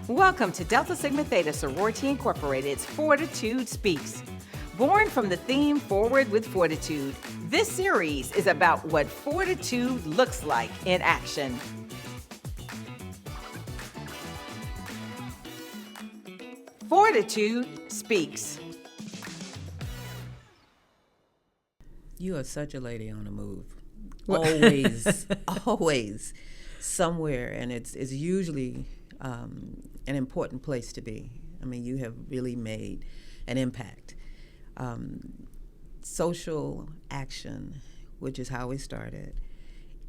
Welcome to Delta Sigma Theta Sorority Incorporated's Fortitude Speaks. Born from the theme Forward with Fortitude, this series is about what fortitude looks like in action. Fortitude Speaks. You are such a lady on the move. Always, always somewhere, and it's usually an important place to be. I mean, you have really made an impact. Social action, which is how we started,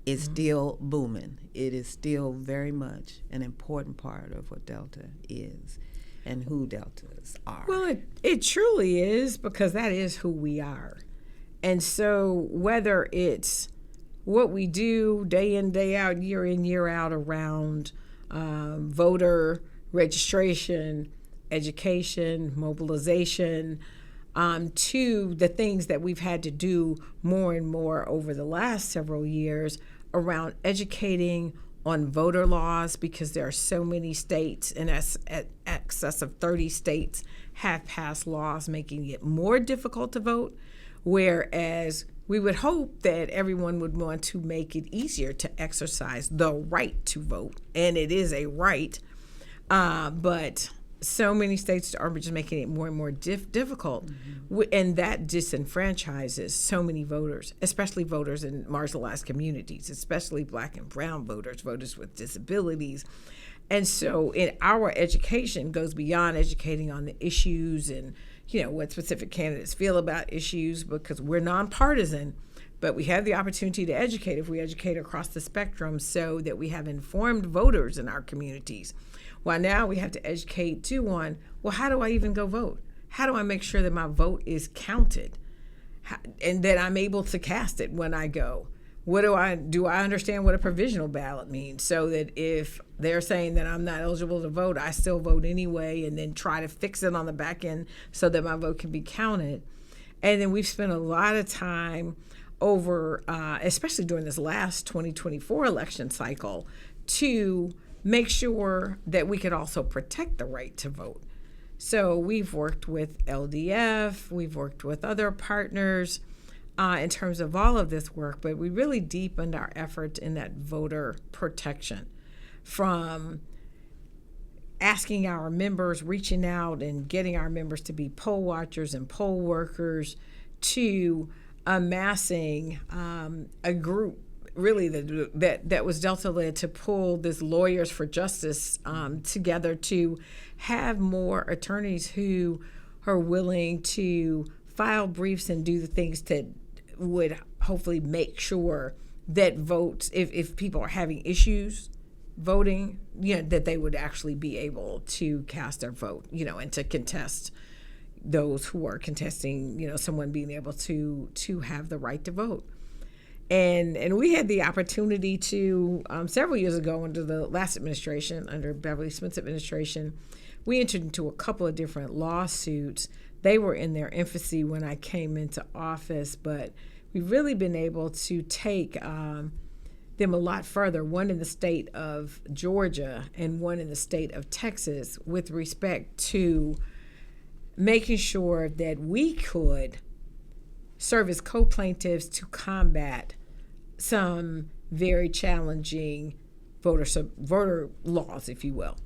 is still booming. It is still very much an important part of what Delta is and who Deltas are. Well, it truly is, because that is who we are. And so whether it's what we do day in, day out, year in, year out around voter registration, education, mobilization, to the things that we've had to do more and more over the last several years around educating on voter laws, because there are so many states, in excess of 30 states have passed laws making it more difficult to vote, whereas we would hope that everyone would want to make it easier to exercise the right to vote, and it is a right, but so many states are just making it more and more difficult, and that disenfranchises so many voters, especially voters in marginalized communities, especially Black and brown voters, voters with disabilities. And so our education goes beyond educating on the issues and what specific candidates feel about issues, because we're nonpartisan, but we have the opportunity to educate if we educate across the spectrum so that we have informed voters in our communities. While now we have to educate too on, well, how do I even go vote? How do I make sure that my vote is counted and that I'm able to cast it when I go? Do I understand what a provisional ballot means, so that if they're saying that I'm not eligible to vote, I still vote anyway, and then try to fix it on the back end so that my vote can be counted. And then we've spent a lot of time over, especially during this last 2024 election cycle, to make sure that we could also protect the right to vote. So we've worked with LDF, we've worked with other partners in terms of all of this work, but we really deepened our efforts in that voter protection, from asking our members, reaching out and getting our members to be poll watchers and poll workers, to amassing a group really that was Delta-led to pull this Lawyers for Justice together to have more attorneys who are willing to file briefs and do the things that would hopefully make sure that votes, if people are having issues voting, that they would actually be able to cast their vote, and to contest those who are contesting, someone being able to have the right to vote. And we had the opportunity to, several years ago under the last administration, under Beverly Smith's administration, we entered into a couple of different lawsuits. They were in their infancy when I came into office, but we've really been able to take them a lot further, one in the state of Georgia and one in the state of Texas, with respect to making sure that we could serve as co-plaintiffs to combat some very challenging voter laws, if you will.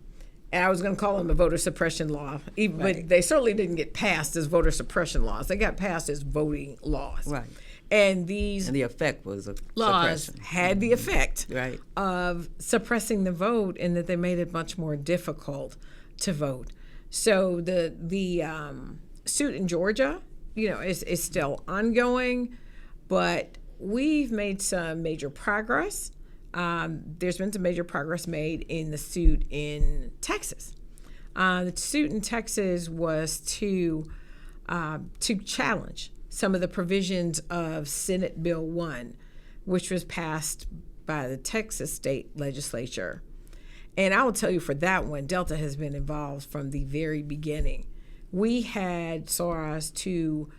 And I was going to call them a voter suppression law, but they certainly didn't get passed as voter suppression laws. They got passed as voting laws. Right. And the effect was a laws suppression. Had the effect right. of suppressing the vote, in that they made it much more difficult to vote. So the suit in Georgia, is still ongoing, but we've made some major progress. There's been some major progress made in the suit in Texas. The suit in Texas was to challenge some of the provisions of Senate Bill 1, which was passed by the Texas state legislature. And I will tell you, for that one, Delta has been involved from the very beginning. We had SORAS to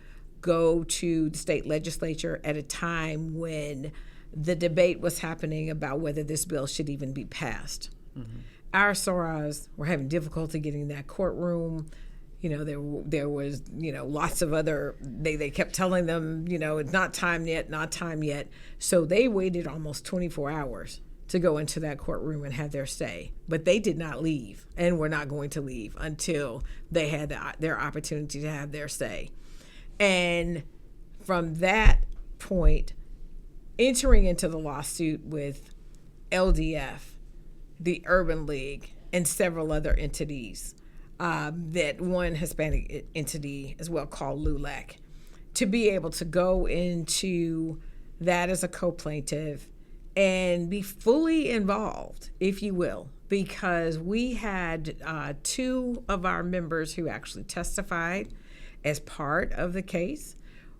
go to the state legislature at a time when the debate was happening about whether this bill should even be passed. Our SORAs were having difficulty getting that courtroom. There was, lots of other, they kept telling them, it's not time yet, not time yet. So they waited almost 24 hours to go into that courtroom and have their stay. But they did not leave and were not going to leave until they had their opportunity to have their stay. And from that point, entering into the lawsuit with LDF, the Urban League, and several other entities, that one Hispanic entity as well called LULAC, to be able to go into that as a co-plaintiff and be fully involved, if you will, because we had 2 of our members who actually testified as part of the case.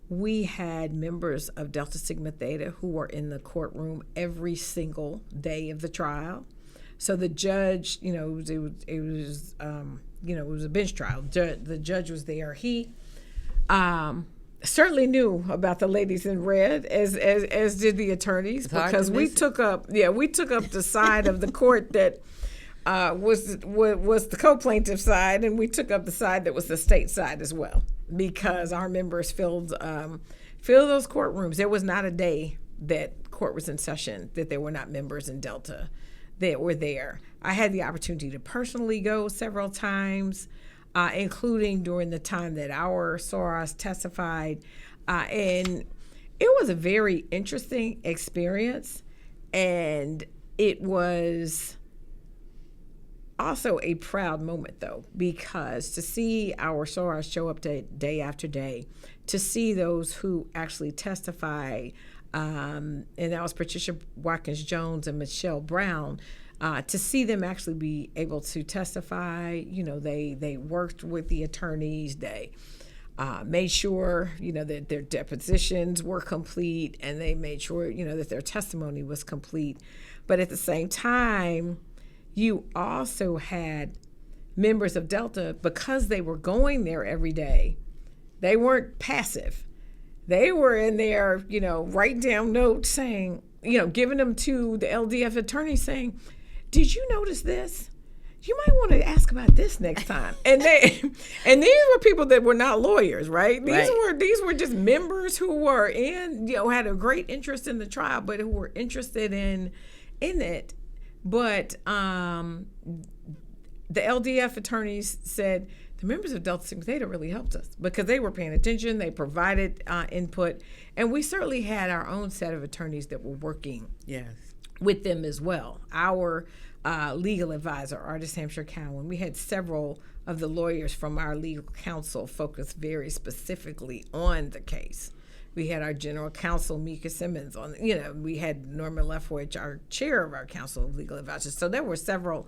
We had members of Delta Sigma Theta who were in the courtroom every single day of the trial. So the judge, it was a bench trial. The judge was there. He certainly knew about the ladies in red, as did the attorneys, because we took up the side of the court that was the co-plaintiff side, and we took up the side that was the state side as well, because our members filled those courtrooms. There was not a day that court was in session that there were not members in Delta that were there. I had the opportunity to personally go several times, including during the time that our SORAs testified. And it was a very interesting experience. And it was also a proud moment, though, because to see our SORAs show up day after day, to see those who actually testify, and that was Patricia Watkins Jones and Michelle Brown, to see them actually be able to testify. They worked with the attorneys. They made sure, that their depositions were complete, and they made sure, that their testimony was complete. But at the same time, you also had members of Delta, because they were going there every day, they weren't passive. They were in there, writing down notes saying, giving them to the LDF attorney saying, did you notice this? You might want to ask about this next time. And these were people that were not lawyers, right? These were just members who were had a great interest in the trial, but who were interested in it. But the LDF attorneys said the members of Delta Sigma Theta really helped us because they were paying attention, they provided input, and we certainly had our own set of attorneys that were working with them as well. Our legal advisor, Artist Hampshire Cowan, we had several of the lawyers from our legal counsel focus very specifically on the case. We had our general counsel, Mika Simmons, on. We had Norma Leftwich, our chair of our council of legal advisors. So there were several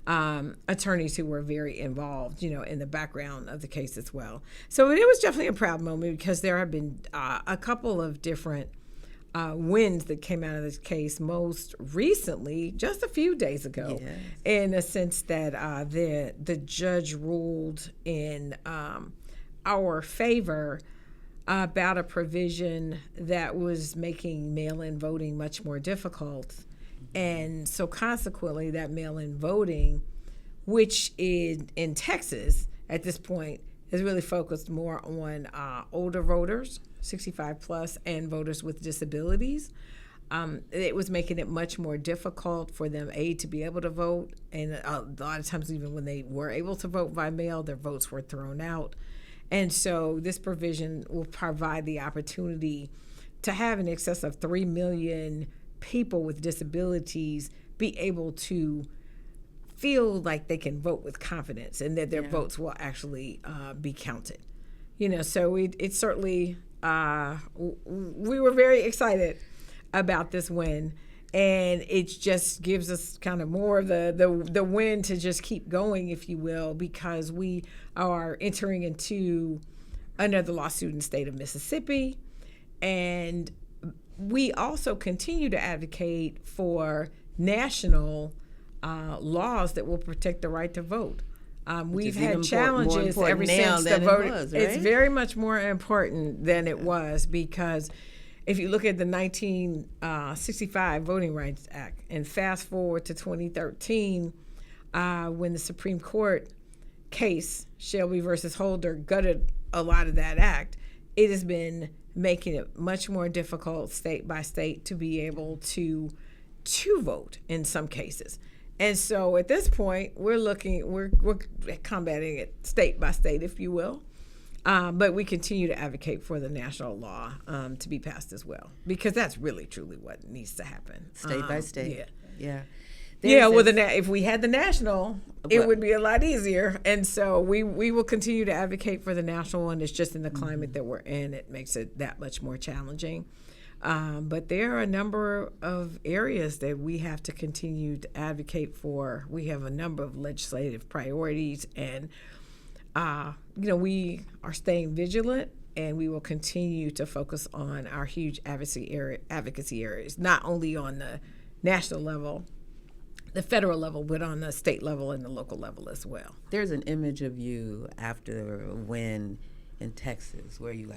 attorneys who were very involved, in the background of the case as well. So it was definitely a proud moment because there have been a couple of different wins that came out of this case, most recently, just a few days ago, in the sense that the judge ruled in our favor about a provision that was making mail-in voting much more difficult. And so consequently, that mail-in voting, which in Texas at this point is really focused more on older voters, 65 plus, and voters with disabilities. It was making it much more difficult for them, to be able to vote. And a lot of times, even when they were able to vote by mail, their votes were thrown out. And so this provision will provide the opportunity to have in excess of 3 million people with disabilities be able to feel like they can vote with confidence and that their votes will actually be counted. So it certainly, we were very excited about this win. And it just gives us kind of more of the win to just keep going, if you will, because we are entering into another lawsuit in the state of Mississippi. And we also continue to advocate for national laws that will protect the right to vote. We've had challenges ever since the vote. It's very much more important than it was because if you look at the 1965 Voting Rights Act and fast forward to 2013, when the Supreme Court case, Shelby versus Holder, gutted a lot of that act, it has been making it much more difficult state by state to be able to vote in some cases. And so at this point, we're combating it state by state, if you will. But we continue to advocate for the national law to be passed as well, because that's really, truly what needs to happen. State by state. Yeah. If we had the national, it would be a lot easier. And so we will continue to advocate for the national one. It's just in the climate that we're in, it makes it that much more challenging. But there are a number of areas that we have to continue to advocate for. We have a number of legislative priorities, and we are staying vigilant, and we will continue to focus on our huge advocacy areas, not only on the national level, the federal level, but on the state level and the local level as well. There's an image of you after a win in Texas where you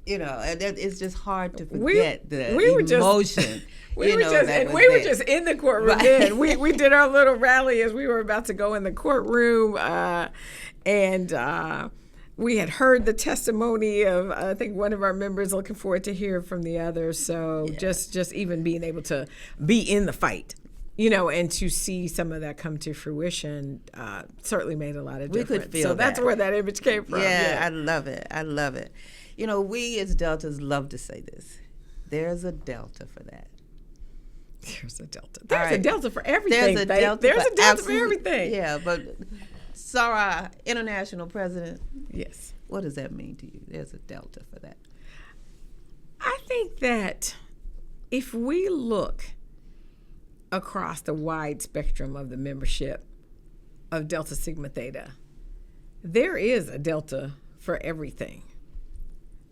it's just hard to forget the emotion. We were just in the courtroom then. We did our little rally as we were about to go in the courtroom, and we had heard the testimony of, I think, one of our members, looking forward to hear from the others. So just even being able to be in the fight, and to see some of that come to fruition certainly made a lot of difference. We could feel so that's where that image came from. Yeah, I love it. We as Deltas love to say this. There's a Delta for that. There's a Delta. There's a Delta for everything. There's a Delta for everything. Yeah, but Sarah, international president. Yes. What does that mean to you? There's a Delta for that. I think that if we look across the wide spectrum of the membership of Delta Sigma Theta, there is a Delta for everything.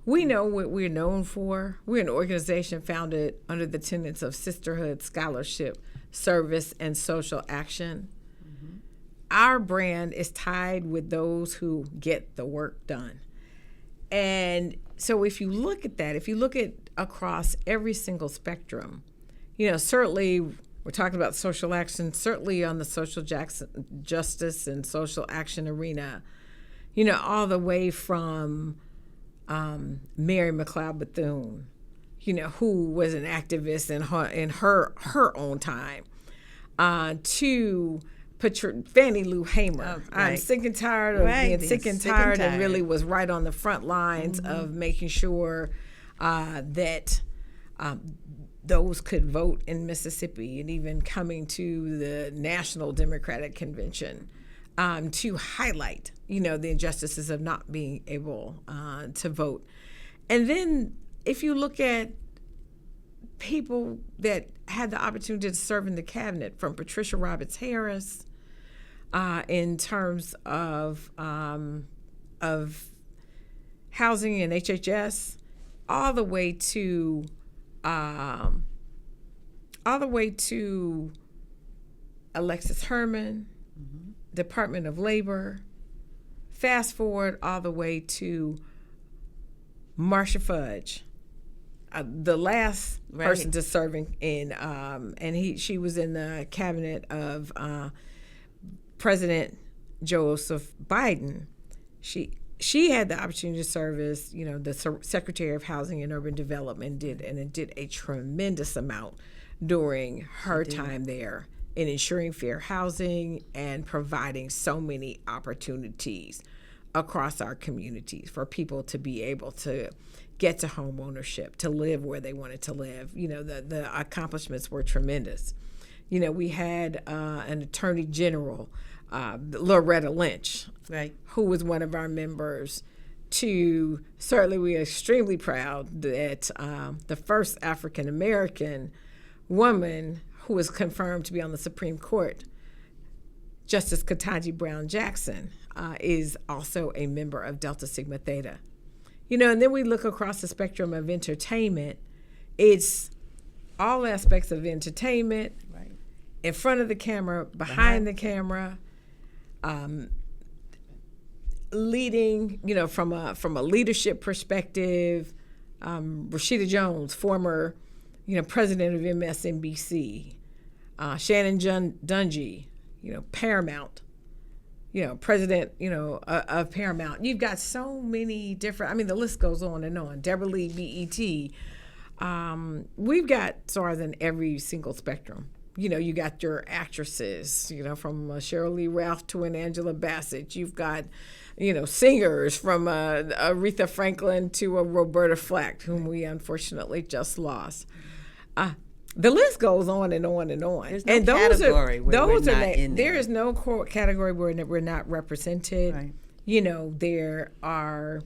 We know what we're known for. We're an organization founded under the tenets of sisterhood, scholarship, service, and social action. Mm-hmm. Our brand is tied with those who get the work done. And so if you look at that, if you look at across every single spectrum, certainly we're talking about social action, certainly on the social justice and social action arena, all the way from Mary McLeod Bethune, who was an activist in her own time, to Fannie Lou Hamer. I'm sick and tired of being sick and tired, and really was right on the front lines of making sure that those could vote in Mississippi, and even coming to the National Democratic Convention to highlight, the injustices of not being able to vote. And then if you look at people that had the opportunity to serve in the cabinet, from Patricia Roberts Harris, in terms of housing and HHS, all the way to Alexis Herman, Department of Labor. Fast forward all the way to Marcia Fudge, the last person to serving in, and she was in the cabinet of President Joseph Biden. She had the opportunity to serve as, the Secretary of Housing and Urban Development, and did a tremendous amount during her time there in ensuring fair housing and providing so many opportunities across our communities for people to be able to get to home ownership, to live where they wanted to live. The accomplishments were tremendous. We had an Attorney General, Loretta Lynch, who was one of our members. Certainly we are extremely proud that the first African American woman who was confirmed to be on the Supreme Court, Justice Ketanji Brown Jackson, is also a member of Delta Sigma Theta. And then we look across the spectrum of entertainment. It's all aspects of entertainment, in front of the camera, behind the camera, leading, from a leadership perspective, Rashida Jones, former, president of MSNBC, Shannon Dungy, Paramount, president, of Paramount. You've got so many different, the list goes on and on. Deborah Lee, BET. We've got stars in every single spectrum. You got your actresses, from Cheryl Lee Ralph to an Angela Bassett. You've got, singers from Aretha Franklin to a Roberta Flack, whom we unfortunately just lost. The list goes on and on and on. There's no category where we're not in there. There is no category where we're not represented. Right. There are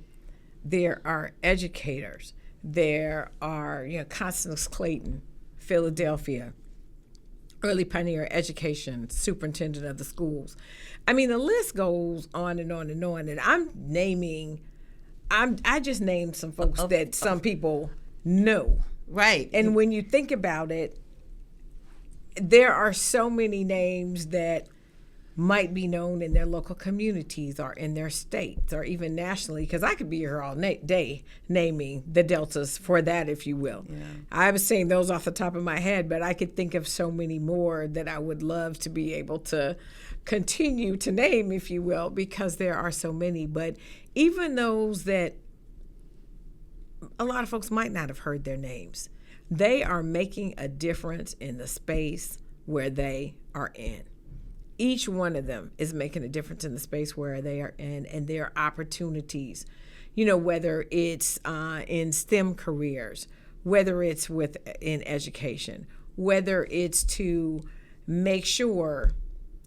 educators. There are, Constance Clayton, Philadelphia, early pioneer education, superintendent of the schools. The list goes on and on and on. And I just named some folks that some people know. Right. And when you think about it, there are so many names that might be known in their local communities or in their states or even nationally, because I could be here all day naming the deltas for that, if you will. Yeah. I was saying those off the top of my head, but I could think of so many more that I would love to be able to continue to name, if you will, because there are so many. But even those that a lot of folks might not have heard their names, they are making a difference in the space where they are in. Each one of them is making a difference in the space where they are in, and their opportunities, whether it's in STEM careers, whether it's in education, whether it's to make sure,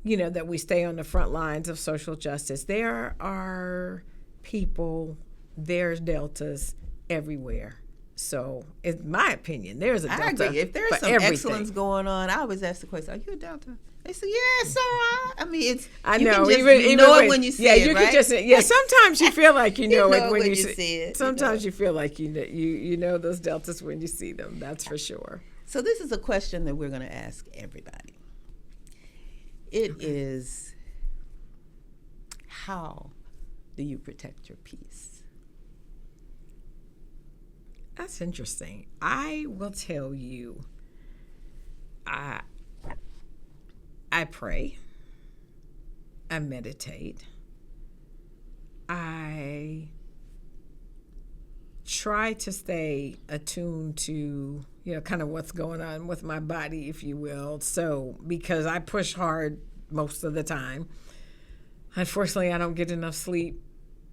that we stay on the front lines of social justice. There are people, there's deltas everywhere. So, in my opinion, there's a delta. I agree. If there's some everything. excellence going on, I always ask the question, are you a delta? They say, yeah, so it's. I you know. Can just even know when, it when you see yeah, it, you right? can just sometimes you feel like you know it when you see it. Sometimes you feel like you know those deltas when you see them. That's for sure. So this is a question that we're going to ask everybody. It is, how do you protect your peace? That's interesting. I will tell you, I pray, I meditate, I try to stay attuned to, kind of what's going on with my body, if you will. So, because I push hard most of the time, unfortunately, I don't get enough sleep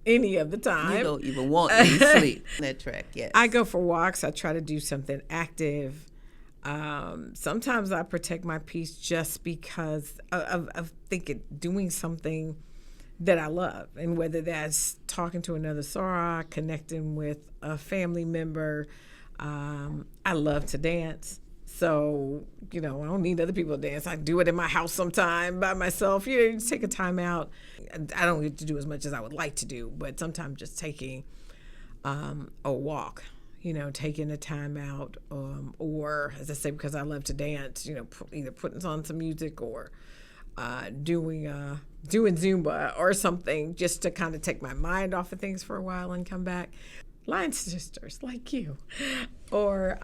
any of the time. You don't even want any sleep on that track, yes. I go for walks. I try to do something active. Sometimes I protect my peace just because of thinking, doing something that I love. And whether that's talking to another Soror, connecting with a family member. I love to dance. So, I don't need other people to dance. I do it in my house sometime by myself. Just take a time out. I don't get to do as much as I would like to do, but sometimes just taking a walk, taking a time out, or, as I say, because I love to dance, either putting on some music or doing Zumba or something, just to kind of take my mind off of things for a while and come back. Line sisters like you, or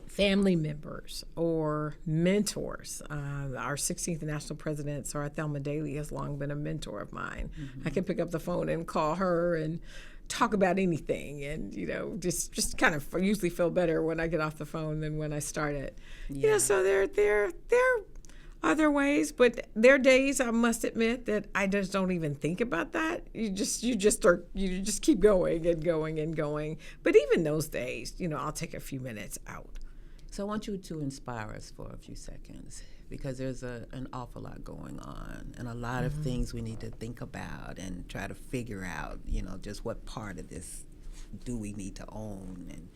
family members or mentors. Our 16th national president, Sarah Thelma Daly, has long been a mentor of mine. Mm-hmm. I can pick up the phone and call her and talk about anything, and just kind of usually feel better when I get off the phone than when I started. Yeah. So there are other ways, but there are days, I must admit, that I just don't even think about that. You just keep going and going and going. But even those days, I'll take a few minutes out. So I want you to inspire us for a few seconds, because there's an awful lot going on and a lot of things we need to think about and try to figure out, just what part of this do we need to own and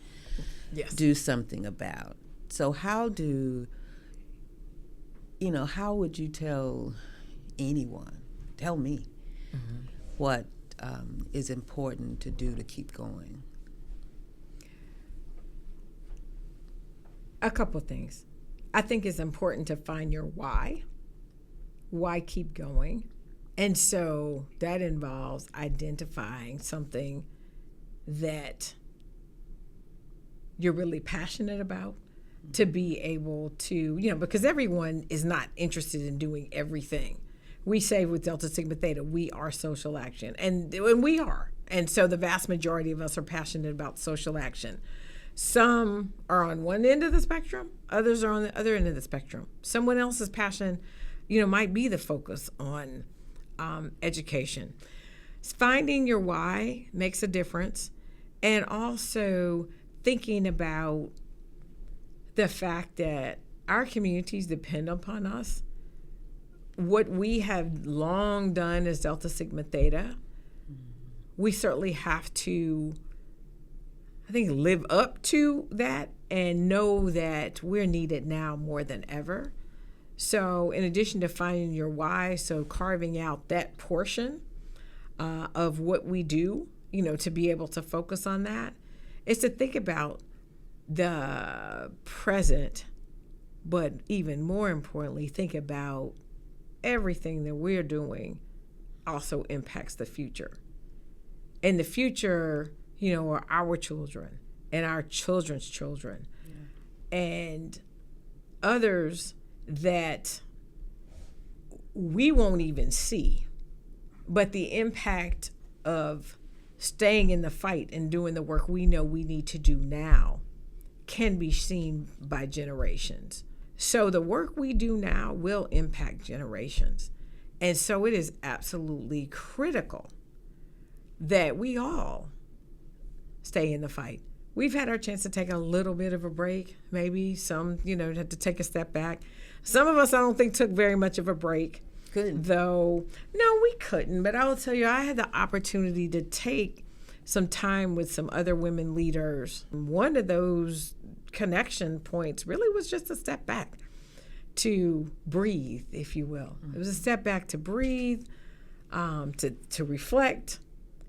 do something about. So how would you tell me what is important to do to keep going? A couple things. I think it's important to find your why keep going. And so that involves identifying something that you're really passionate about, to be able to, because everyone is not interested in doing everything. We say with Delta Sigma Theta, we are social action, and we are. And so the vast majority of us are passionate about social action. Some are on one end of the spectrum, others are on the other end of the spectrum. Someone else's passion, might be the focus on education. Finding your why makes a difference, and also thinking about the fact that our communities depend upon us. What we have long done as Delta Sigma Theta, we certainly have to, I think, live up to that and know that we're needed now more than ever. So in addition to finding your why, so carving out that portion of what we do, to be able to focus on that, is to think about the present, but even more importantly, think about everything that we're doing also impacts the future. And the future, are our children and our children's children, and others that we won't even see. But the impact of staying in the fight and doing the work we know we need to do now can be seen by generations. So the work we do now will impact generations. And so it is absolutely critical that we all stay in the fight. We've had our chance to take a little bit of a break, maybe some, had to take a step back. Some of us, I don't think, took very much of a break. Couldn't. Though, no, we couldn't. But I will tell you, I had the opportunity to take some time with some other women leaders. One of those connection points really was just a step back to breathe, if you will. It was a step back to breathe, to reflect,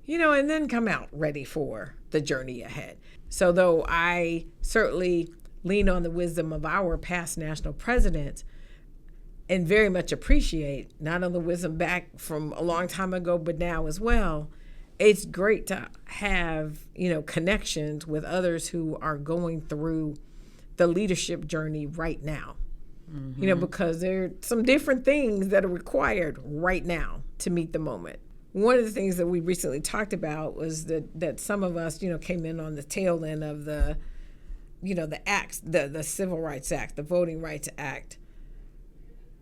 and then come out ready for the journey ahead. So though I certainly lean on the wisdom of our past national presidents and very much appreciate not only the wisdom back from a long time ago, but now as well, it's great to have, connections with others who are going through the leadership journey right now. Because there are some different things that are required right now to meet the moment. One of the things that we recently talked about was that some of us, came in on the tail end of the acts, the Civil Rights Act, the Voting Rights Act.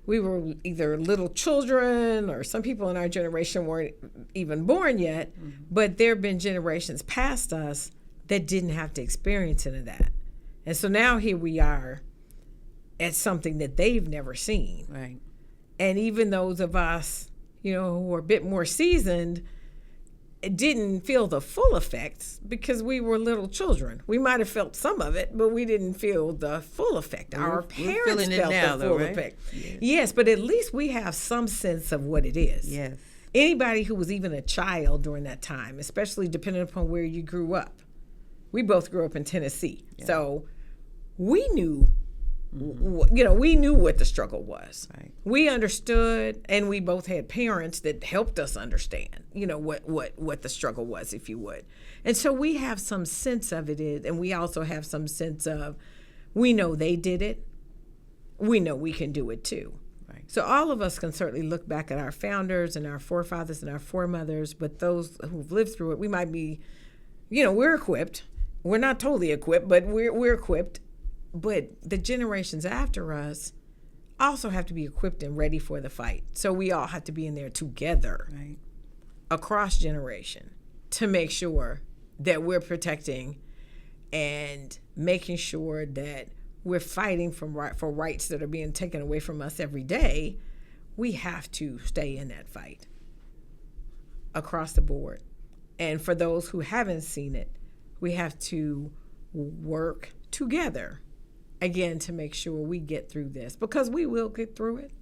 We were either little children, or some people in our generation weren't even born yet, but there have been generations past us that didn't have to experience any of that. And so now here we are at something that they've never seen. Right. And even those of us, who are a bit more seasoned, didn't feel the full effects because we were little children. We might have felt some of it, but we didn't feel the full effect. Our parents felt the full effect. Yes, but at least we have some sense of what it is. Yes. Anybody who was even a child during that time, especially depending upon where you grew up. We both grew up in Tennessee. Yeah. So we knew, we knew what the struggle was. Right. We understood, and we both had parents that helped us understand, what the struggle was, if you would. And so we have some sense of it, and we also have some sense of, we know they did it. We know we can do it too. Right. So all of us can certainly look back at our founders and our forefathers and our foremothers, but those who've lived through it, we might be, we're equipped. We're not totally equipped, but we're equipped. But the generations after us also have to be equipped and ready for the fight. So we all have to be in there together, right, across generation, to make sure that we're protecting and making sure that we're fighting for rights that are being taken away from us every day. We have to stay in that fight across the board. And for those who haven't seen it, we have to work together, again, to make sure we get through this, because we will get through it.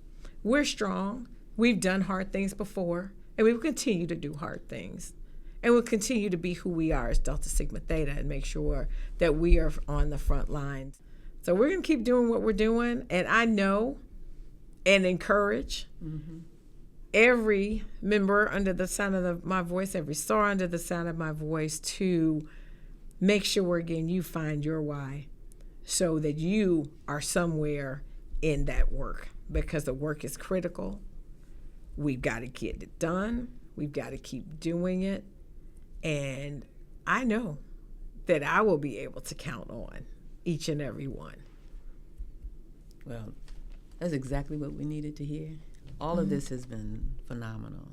We're strong. We've done hard things before, and we will continue to do hard things. And we'll continue to be who we are as Delta Sigma Theta and make sure that we are on the front lines. So we're going to keep doing what we're doing, and I know and encourage every member under the sound of my voice, every star under the sound of my voice, to make sure, again, you find your why so that you are somewhere in that work, because the work is critical. We've got to get it done. We've got to keep doing it. And I know that I will be able to count on each and every one. Well, that's exactly what we needed to hear. All of this has been phenomenal.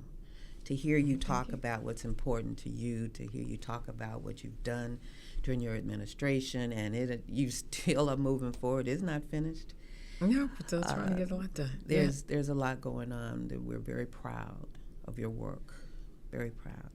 To hear you talk about what's important to you, to hear you talk about what you've done during your administration, and you still are moving forward. It's not finished. No, but still trying to get a lot done. There's a lot going on that we're very proud of your work. Very proud.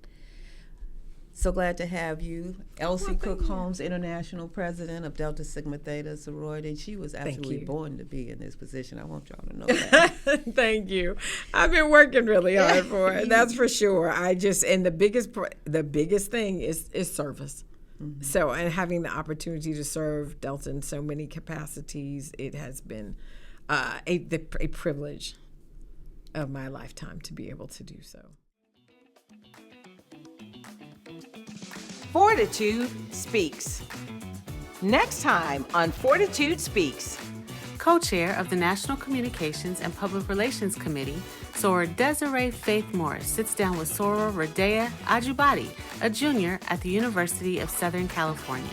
So glad to have you. Elsie Cook Holmes, International President of Delta Sigma Theta Sorority. She was absolutely born to be in this position. I want y'all to know that. Thank you. I've been working really hard for it. That's for sure. And the biggest thing is service. Mm-hmm. So, and having the opportunity to serve Delta in so many capacities, it has been a privilege of my lifetime to be able to do so. Fortitude Speaks. Next time on Fortitude Speaks. Co-chair of the National Communications and Public Relations Committee, Soror Desiree Faith Morris sits down with Soror Radea Ajubadi, a junior at the University of Southern California.